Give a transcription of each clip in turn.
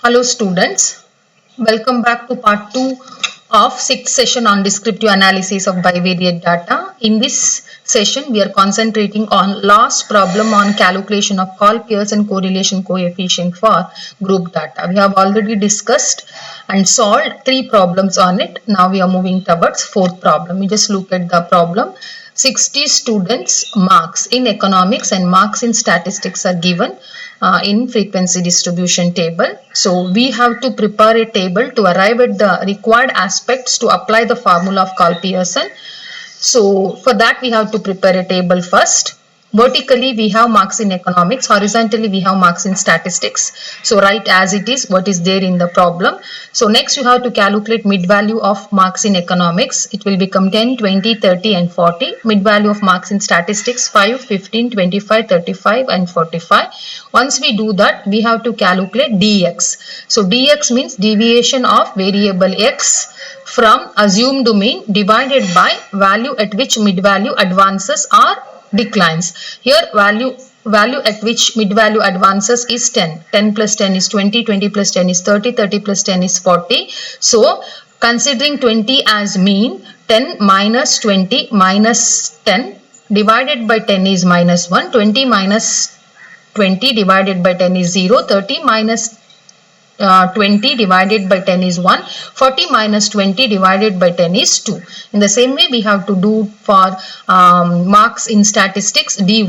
Hello students, welcome back to part 2 of 6th session on descriptive analysis of bivariate data. In this session, we are concentrating on last problem on calculation of Call-Pearson correlation coefficient for group data. We have already discussed and solved 3 problems on it. Now we are moving towards 4th problem. We just look at the problem. 60 students marks in economics and marks in statistics are given in frequency distribution table. So we have to prepare a table to arrive at the required aspects to apply the formula of Call-Pearson. So for that we have to prepare a table first. Vertically we have marks in economics, horizontally we have marks in statistics. So write as it is what is there in the problem. So next you have to calculate mid value of marks in economics. It will become 10, 20, 30 and 40. Mid value of marks in statistics 5, 15, 25, 35 and 45. Once we do that we have to calculate dx. So dx means deviation of variable x from assumed mean divided by value at which mid value advances or declines. Here value at which mid value advances is 10. 10 plus 10 is 20, 20 plus 10 is 30, 30 plus 10 is 40. So considering 20 as mean, 10 minus 20 minus 10 divided by 10 is minus 1, 20 minus 20 divided by 10 is 0, 30 minus 20 divided by 10 is 1, 40 minus 20 divided by 10 is 2. In the same way we have to do for marks in statistics dy.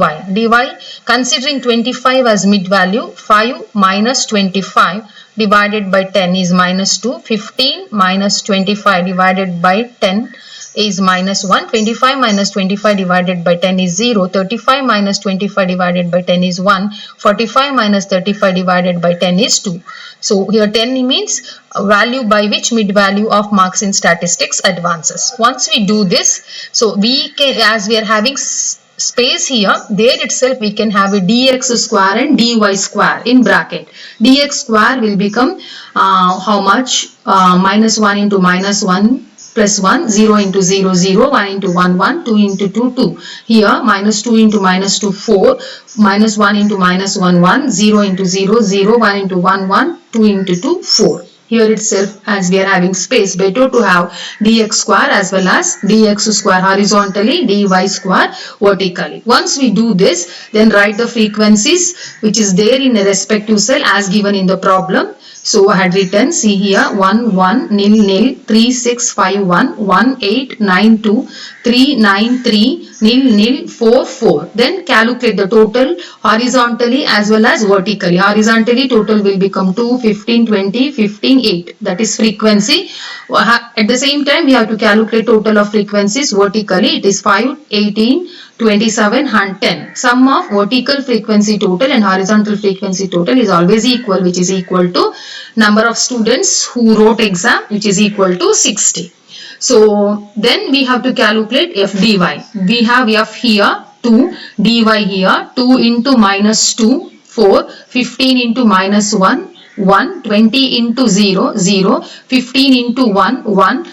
Considering 25 as mid value, 5 minus 25 divided by 10 is minus 2, 15 minus 25 divided by 10 is minus 1, 25 minus 25 divided by 10 is 0, 35 minus 25 divided by 10 is 1, 45 minus 35 divided by 10 is 2. So here 10 means value by which mid value of marks in statistics advances. Once we do this, so we can, as we are having space here, there itself we can have a dx square and dy square in bracket. Dx square will become how much? Minus 1 into minus 1 plus 1, 0 into 0, 0, 1 into 1, 1, 2 into 2, 2. Here minus 2 into minus 2, 4, minus 1 into minus 1, 1, 0 into 0, 0, 1 into 1, 1, 2 into 2, 4. Here itself as we are having space, better to have dx square as well as dx square horizontally, dy square vertically. Once we do this, then write the frequencies which is there in a respective cell as given in the problem. So I had written, see here, 1, 1, nil, nil, 3, 6, 5, 1, 1, 8, 9, 2, 3, 9, 3, nil, nil, 4, 4. Then calculate the total horizontally as well as vertically. Horizontally total will become 2, 15, 20, 15, 8. That is frequency. At the same time, we have to calculate total of frequencies vertically. It is 5, 18, 27 and 10. Sum of vertical frequency total and horizontal frequency total is always equal, which is equal to number of students who wrote exam, which is equal to 60. So then we have to calculate f dy. We have f here 2, dy here 2 into minus 2, 4, 15 into minus 1, 1, 20 into 0, 0, 15 into 1, 1,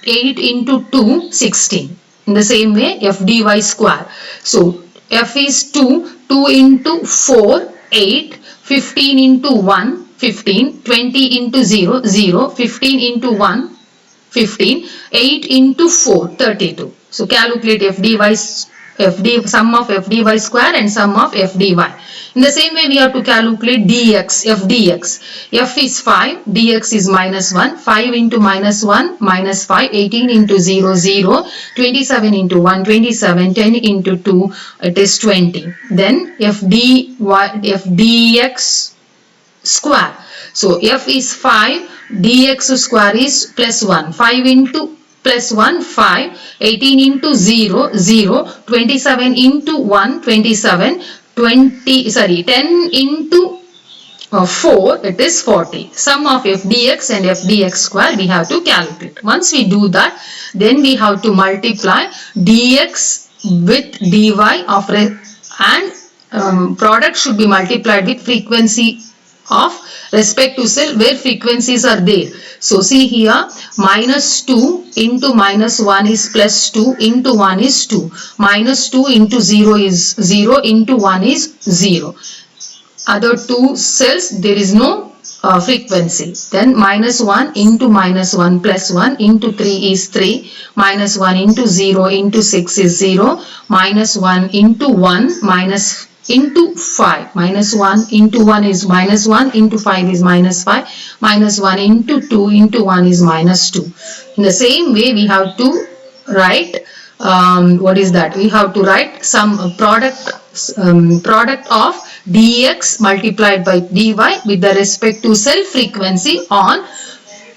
8 into 2, 16. In the same way, f dy square. So, f is 2, 2 into 4, 8, 15 into 1, 15, 20 into 0, 0, 15 into 1, 15, 8 into 4, 32. So, calculate f dy, sum of f dy square and sum of f dy. In the same way, we have to calculate dx, f dx. F is 5, dx is minus 1, 5 into minus 1, minus 5, 18 into 0, 0, 27 into 1, 27, 10 into 2, it is 20. Then f dx square. So, f is 5, dx square is plus 1, 5 into plus 1, 5, 18 into 0, 0, 27 into 1, 27, 10 into 4, it is 40. Sum of f dx and f dx square we have to calculate. Once we do that, then we have to multiply dx with dy of and product should be multiplied with frequency of respective cell where frequencies are there. So see here, minus 2 into minus 1 is plus 2 into 1 is 2. Minus 2 into 0 is 0 into 1 is 0. Other two cells there is no frequency. Then minus 1 into minus 1 plus 1 into 3 is 3. Minus 1 into 0 into 6 is 0. Minus 1 into 1 minus into 5. Minus 1 into 1 is minus 1 into 5 is minus 5. Minus 1 into 2 into 1 is minus 2. In the same way, we have to write what is that? We have to write some product of dx multiplied by dy with the respect to cell frequency on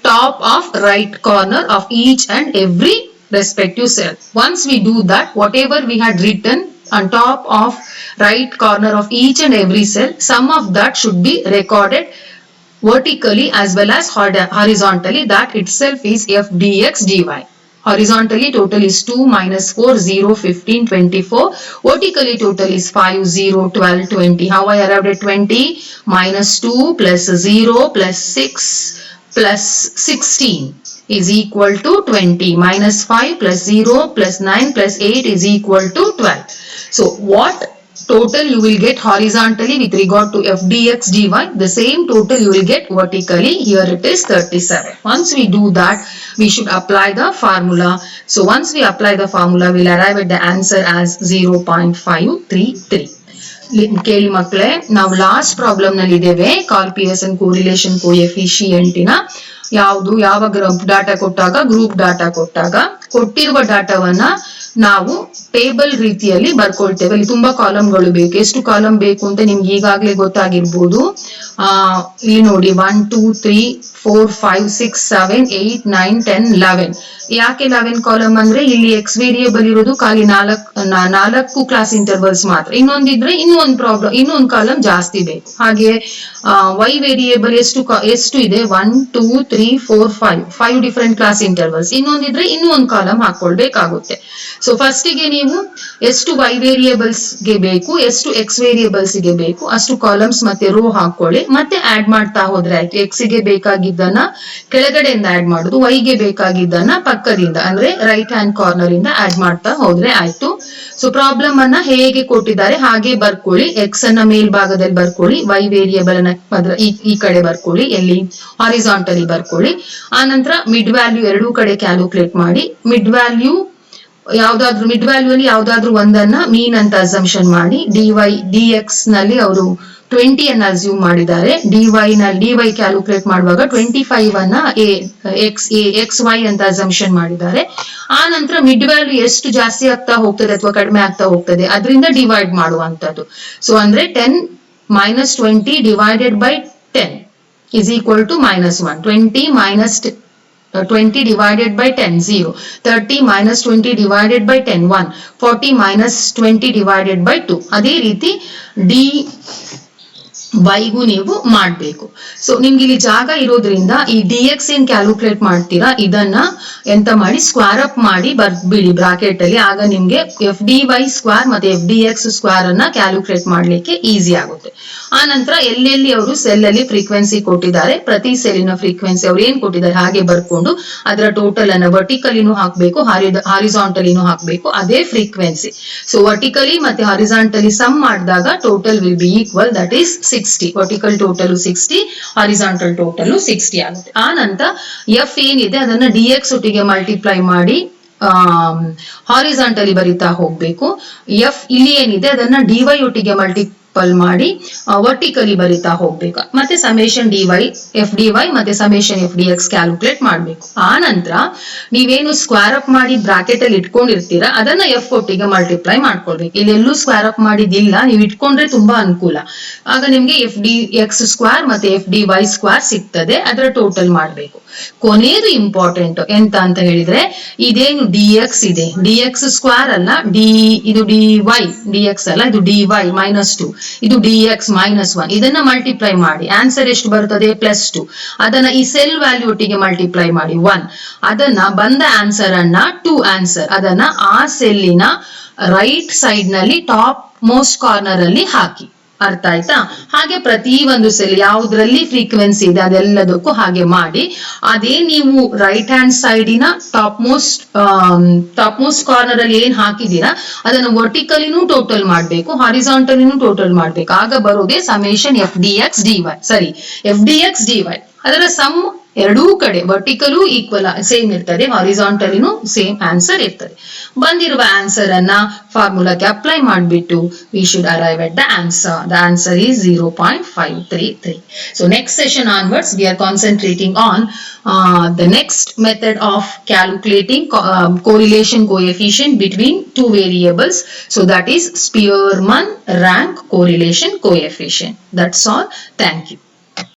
top of right corner of each and every respective cell. Once we do that, whatever we had written on top of right corner of each and every cell, some of that should be recorded vertically as well as horizontally. That itself is f dx dy. Horizontally total is 2, minus 4, 0, 15, 24. Vertically total is 5, 0, 12, 20. How I arrived at 20? Minus 2 plus 0 plus 6 plus 16 is equal to 20. Minus 5 plus 0 plus 9 plus 8 is equal to 12. So what total you will get horizontally with regard to f dx dy, the same total you will get vertically. Here it is 37. Once we do that, we should apply the formula. So once we apply the formula, we will arrive at the answer as 0.533. ಕೇಳಿ ಮಕ್ಕಳೇ, ನಾವು last problem ನಲ್ಲಿ ಇದ್ದೇವೆ. ಕಾಲ್ Pearson correlation ಕೋಎಫಿಷಿಯಂಟಿನ ಯಾವುದು ಯಾವ data ಕೊಟ್ಟಾಗ, group data ಕೊಟ್ಟಾಗ ಕೊಟ್ಟಿರುವ ಡಾಟಾವನ್ನ ನಾವು ಟೇಬಲ್ ರೀತಿಯಲ್ಲಿ ಬರ್ಕೊಳ್ತೇವೆ. ಅಲ್ಲಿ ತುಂಬಾ ಕಾಲಮ್ಗಳು ಬೇಕು. ಎಷ್ಟು ಕಾಲಮ್ ಬೇಕು ಅಂತ ನಿಮ್ಗೆ ಈಗಾಗಲೇ ಗೊತ್ತಾಗಿರ್ಬೋದು. ಇಲ್ಲಿ ನೋಡಿ 1 2 3 4 5 6 7 8 9 10 11. ಯಾಕೆ 11 ಕಾಲಮ್ ಅಂದ್ರೆ ಇಲ್ಲಿ ಎಕ್ಸ್ ವೇರಿಯೇಬಲ್ ಇರೋದು ಖಾಲಿ 4 ಕ್ಲಾಸ್ ಇಂಟರ್ವಲ್ಸ್ ಮಾತ್ರ. ಇನ್ನೊಂದಿದ್ರೆ ಇನ್ನೊಂದು ಕಾಲಮ್ ಜಾಸ್ತಿ ಬೇಕು. ಹಾಗೆ ವೈ ವೇರಿಯೇಬಲ್ ಎಷ್ಟು ಇದೆ? 1 2 3 4 5 ಡಿಫರೆಂಟ್ ಕ್ಲಾಸ್ ಇಂಟರ್ವಲ್ಸ್. ಇನ್ನೊಂದಿದ್ರೆ ಇನ್ನೊಂದು ಕಾಲಮ್ ಹಾಕೊಳ್ಬೇಕಾಗುತ್ತೆ. ಸೊ ಫಸ್ಟ್ ಗೆ ನೀವು ಎಷ್ಟು ವೈ ವೇರಿಯೇಬಲ್ಸ್ ಗೆ ಬೇಕು, ಎಷ್ಟು ಎಕ್ಸ್ ವೇರಿಯೇಬಲ್ಸ್ ಗೆ ಬೇಕು ಅಷ್ಟು ಕಾಲಮ್ಸ್ ಮತ್ತೆ ರೋ ಹಾಕೊಳ್ಳಿ. ಮತ್ತೆ ಆಡ್ ಮಾಡ್ತಾ ಹೋದ್ರೆ ಆಯ್ತು. ಎಕ್ಸ್ ಗೆ ಬೇಕಾಗಿದ್ದನ್ನ ಕೆಳಗಡೆಯಿಂದ ಆಡ್ ಮಾಡುದು, ವೈ ಗೆ ಬೇಕಾಗಿದ್ದನ್ನ ಪಕ್ಕದಿಂದ ಅಂದ್ರೆ ರೈಟ್ ಹ್ಯಾಂಡ್ ಕಾರ್ನರ್ ಇಂದ ಆಡ್ ಮಾಡ್ತಾ ಹೋದ್ರೆ ಆಯ್ತು. ಸೊ ಪ್ರಾಬ್ಲಮ್ ಅನ್ನ ಹೇಗೆ ಕೊಟ್ಟಿದ್ದಾರೆ ಹಾಗೆ ಬರ್ಕೊಳ್ಳಿ. ಎಕ್ಸ್ ಅನ್ನ ಮೇಲ್ಭಾಗದಲ್ಲಿ ಬರ್ಕೊಳ್ಳಿ, ವೈ ವೇರಿಯೇಬಲ್ ಅನ್ನ ಈ ಕಡೆ ಬರ್ಕೊಳ್ಳಿ, ಎಲ್ಲಿ ಹಾರಿಜಾಂಟಲಿ ಬರ್ಕೊಳ್ಳಿ. ಆ ನಂತರ ಮಿಡ್ ವ್ಯಾಲ್ಯೂ ಎರಡೂ ಕಡೆ ಕ್ಯಾಲ್ಕುಲೇಟ್ ಮಾಡಿ. ಮಿಡ್ ವ್ಯಾಲ್ಯೂ ಅಲ್ಲಿ ಯಾವ್ದಾದ್ರು ಒಂದನ್ನ ಮೀನ್ ಅಂತ ಅಸಂಪ್ಷನ್ ಮಾಡಿ. dx ನಲ್ಲಿ ಅವರು 20 ಅನ್ನ ಅಸ್ಯೂಮ್ ಮಾಡಿದ್ದಾರೆ. dy ಕ್ಯಾಲ್ಕುಲೇಟ್ ಮಾಡುವಾಗ 25 ಅನ್ನ xy ಅಂತ ಅಸಂಪ್ಷನ್ ಮಾಡಿದ್ದಾರೆ. ಆ ನಂತರ ಮಿಡ್ ವ್ಯಾಲ್ಯೂ ಎಷ್ಟು ಜಾಸ್ತಿ ಆಗ್ತಾ ಹೋಗ್ತದೆ ಅಥವಾ ಕಡಿಮೆ ಆಗ್ತಾ ಹೋಗ್ತದೆ ಅದರಿಂದ ಡಿವೈಡ್ ಮಾಡುವಂತದ್ದು. ಸೊ ಅಂದ್ರೆ 10 minus 20 divided by 10 is equal to minus 1. 20 minus 20 divided by 10 0. 30 minus 20 divided by 10 1. 40 minus 20 divided by 2. ಅದೇ ರೀತಿ ಗೂ ನೀವು ಮಾಡಬೇಕು. ಸೊ ನಿಮ್ಗೆ ಇಲ್ಲಿ ಜಾಗ ಇರೋದ್ರಿಂದ ಈ dx ಏನ್ ಕ್ಯಾಲ್ಕುಲೇಟ್ ಮಾಡ್ತೀರಾ ಇದನ್ನ ಎಂತ ಮಾಡಿ ಸ್ಕ್ವೇರ್ ಅಪ್ ಮಾಡಿ ಬರ್ಬಿಡಿ ಬ್ರಾಕೆಟ್ ಅಲ್ಲಿ. ಆಗ ನಿಮ್ಗೆ ಎಫ್ ಡಿ ವೈ ಸ್ಕ್ವೇರ್ ಮತ್ತೆ ಎಫ್ ಡಿ ಎಕ್ಸ್ ಸ್ಕ್ವೇರ್ ಅನ್ನ ಕ್ಯಾಲ್ಕುಲೇಟ್ ಮಾಡ್ಲಿಕ್ಕೆ ಈಸಿ ಆಗುತ್ತೆ. ಆ ನಂತರ ಎಲ್ಲೆಲ್ಲಿ ಅವರು ಸೆಲ್ ಅಲ್ಲಿ ಫ್ರೀಕ್ವೆನ್ಸಿ ಕೊಟ್ಟಿದ್ದಾರೆ, ಪ್ರತಿ ಸೆಲ್ಲಿನ ಫ್ರೀಕ್ವೆನ್ಸಿ ಅವ್ರು ಏನ್ ಕೊಟ್ಟಿದ್ದಾರೆ ಹಾಗೆ ಬರ್ಕೊಂಡು ಅದರ ಟೋಟಲ್ ಅನ್ನ ವರ್ಟಿಕಲಿನೂ ಹಾಕ್ಬೇಕು, ಹಾರಿಜಾಂಟಲಿನೂ ಹಾಕ್ಬೇಕು, ಅದೇ ಫ್ರೀಕ್ವೆನ್ಸಿ. ಸೊ ವರ್ಟಿಕಲಿ ಮತ್ತೆ ಹಾರಿಜಾಂಟಲಿ ಸಮ್ ಮಾಡಿದಾಗ total will be equal, that is 60. Vertical total 60, horizontal total 60 ಆಗುತ್ತೆ. ಆ ನಂತರ ಎಫ್ ಏನಿದೆ ಅದನ್ನ dx ಒಟ್ಟಿಗೆ ಮಲ್ಟಿಪ್ಲೈ ಮಾಡಿ ಹಾರಿಜಾಂಟಲಿ ಬರಿತಾ ಹೋಗ್ಬೇಕು. ಎಫ್ ಇಲ್ಲಿ ಏನಿದೆ ಅದನ್ನ dy ಒಟ್ಟಿಗೆ ಮಲ್ಟಿಪಲ್ ಮಾಡಿ ವರ್ಟಿಕಲಿ ಬರಿತಾ ಹೋಗ್ಬೇಕು. ಮತ್ತೆ ಸಮೇಶನ್ ಎಫ್ ಡಿ ವೈ ಮತ್ತೆ summation f d X calculate ಮಾಡ್ಬೇಕು. ಆ ನಂತರ ನೀವೇನು ಸ್ಕ್ವೇರ್ ಅಪ್ ಮಾಡಿ ಬ್ರಾಕೆಟ್ ಅಲ್ಲಿ ಇಟ್ಕೊಂಡಿರ್ತೀರಾ ಅದನ್ನ ಎಫ್ ಒಟ್ಟಿಗೆ ಮಲ್ಟಿಪ್ಲೈ ಮಾಡ್ಕೊಳ್ಬೇಕು. ಇಲ್ಲೆಲ್ಲೂ ಸ್ಕ್ವೇರ್ ಅಪ್ ಮಾಡಿದಿಲ್ಲ, ನೀವು ಇಟ್ಕೊಂಡ್ರೆ ತುಂಬಾ ಅನುಕೂಲ. ಆಗ ನಿಮ್ಗೆ ಎಫ್ ಡಿ ಎಕ್ಸ್ ಸ್ಕ್ವೇರ್ ಮತ್ತೆ ಎಫ್ ಡಿ ವೈ ಸ್ಕ್ವೇರ್ ಸಿಗ್ತದೆ, ಅದರ ಟೋಟಲ್ ಮಾಡ್ಬೇಕು. ಕೊನೆಯದು ಇಂಪಾರ್ಟೆಂಟ್ ಎಂತ ಅಂತ ಹೇಳಿದ್ರೆ ಇದೇನು dx ಇದೆ, dx ಸ್ಕ್ವೇರ್ ಅಲ್ಲ, ಇದು dx ಅಲ್ಲ, ಇದು dy -2, ಇದು dx -1. ಇದನ್ನ ಮಲ್ಟಿಪ್ಲೈ ಮಾಡಿ ಆನ್ಸರ್ ಎಷ್ಟು ಬರುತ್ತದೆ +2. ಅದನ್ನ ಈ ಸೆಲ್ ವ್ಯಾಲ್ಯೂ ಒಟ್ಟಿಗೆ ಮಲ್ಟಿಪ್ಲೈ ಮಾಡಿ 1. ಅದನ್ನ ಬಂದ ಆನ್ಸರ್ ಅನ್ನ 2 ಆನ್ಸರ್ ಅದನ್ನ ಆ ಸೆಲ್ಲಿನ ರೈಟ್ ಸೈಡ್ ನಲ್ಲಿ ಟಾಪ್ ಮೋಸ್ಟ್ ಕಾರ್ನರ್ ಅಲ್ಲಿ ಹಾಕಿ. ಅರ್ಥ ಆಯ್ತಾ? ಹಾಗೆ ಪ್ರತಿ ಒಂದು ಸೆಲ್ ಯಾವ್ದ್ರಲ್ಲಿ ಫ್ರೀಕ್ವೆನ್ಸಿ ಇದೆ ಅದೆಲ್ಲದಕ್ಕೂ ಹಾಗೆ ಮಾಡಿ, ಅದೇ ನೀವು ರೈಟ್ ಹ್ಯಾಂಡ್ ಸೈಡಿನ ಟಾಪ್ ಮೋಸ್ಟ್ ಕಾರ್ನರ್ ಅಲ್ಲಿ ಏನ್ ಹಾಕಿದೀರಾ ಅದನ್ನು ವರ್ಟಿಕಲಿನೂ ಟೋಟಲ್ ಮಾಡ್ಬೇಕು, ಹಾರಿಸಾಂಟಲಿನೂ ಟೋಟಲ್ ಮಾಡ್ಬೇಕು. ಆಗ ಬರೋದೇ summation f d x d y, ಸರಿ f d x d y. ಅದರ ಸಮ್ ಎರಡೂ ಕಡೆ ವರ್ಟಿಕಲು ಈಕ್ವಲ್ ಸೇಮ್ ಇರ್ತದೆ, ಹಾರಿಸಾಂಟಲಿನೂ ಸೇಮ್ ಆನ್ಸರ್ ಇರ್ತದೆ. ಬಂದಿರುವ ಆನ್ಸರ್ ಅನ್ನ ಫಾರ್ಮುಲಾಕ್ಕೆ ಅಪ್ಲೈ ಮಾಡಿಬಿಟ್ಟು we should arrive at the answer. The answer is 0.533. So next session onwards we are concentrating on the next method of calculating correlation coefficient between two variables. So that is Spearman rank correlation coefficient. That's all. Thank you.